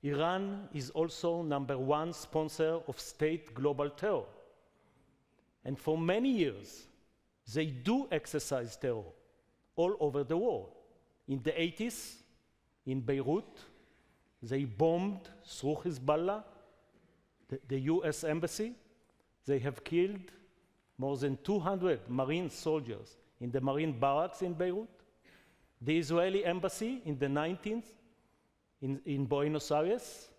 Iran is also #1 sponsor of state global terror. And for many years, they do exercise terror all over the world. In the 80s, in Beirut, they bombed through Hezbollah, the US embassy. They have killed more than 200 Marine soldiers in the Marine barracks in Beirut. The Israeli embassy in the 19th in Buenos Aires,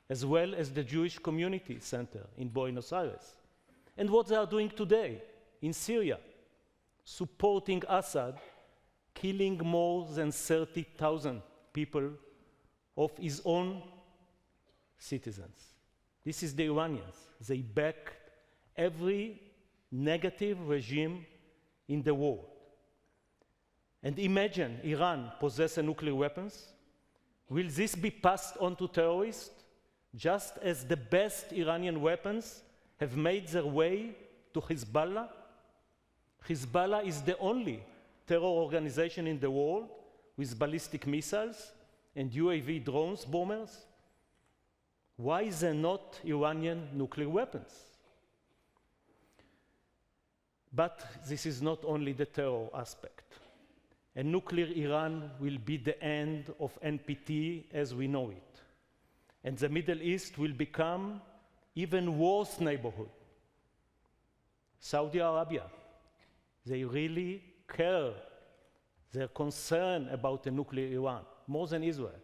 as well as the Jewish Community Center in Buenos Aires. And what they are doing today in Syria, supporting Assad, killing more than 30,000 people of his own citizens. This is the Iranians. They back every negative regime in the world. And imagine Iran possessing nuclear weapons. Will this be passed on to terrorists, just as the best Iranian weapons have made their way to Hezbollah? Hezbollah is the only terror organization in the world with ballistic missiles and UAV drones bombers. Why is there not Iranian nuclear weapons? But this is not only the terror aspect. A nuclear Iran will be the end of NPT as we know it. And the Middle East will become even worse neighborhood. Saudi Arabia, they really care. They're concerned about the nuclear Iran, more than Israel.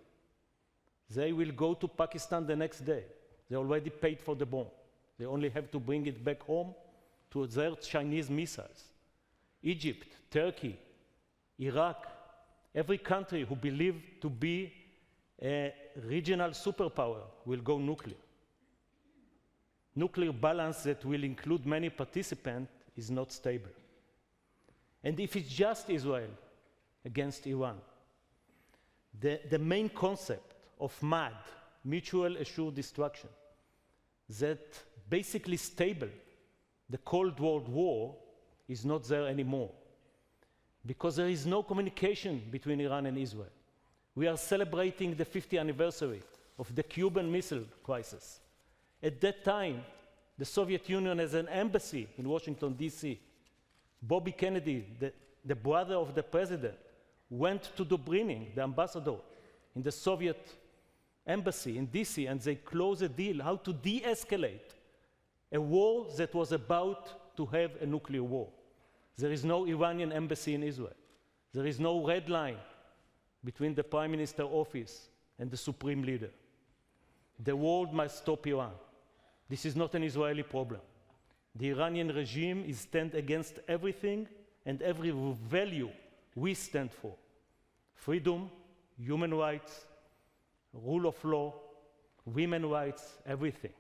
They will go to Pakistan the next day. They already paid for the bomb. They only have to bring it back home to their Chinese missiles. Egypt, Turkey, Iraq, every country who believed to be a regional superpower will go nuclear. Nuclear balance that will include many participants is not stable. And if it's just Israel against Iran, the main concept of MAD, mutual assured destruction, that basically stable the Cold World War is not there anymore, because there is no communication between Iran and Israel. We are celebrating the 50th anniversary of the Cuban Missile Crisis. At that time, the Soviet Union has an embassy in Washington, D.C. Bobby Kennedy, the brother of the president, went to Dobrynin, the ambassador in the Soviet embassy in D.C., and they closed a deal how to de-escalate a war that was about to have a nuclear war. There is no Iranian embassy in Israel. There is no red line between the Prime Minister office and the Supreme Leader. The world must stop Iran. This is not an Israeli problem. The Iranian regime is stand against everything and every value we stand for. Freedom, human rights, rule of law, women's rights, everything.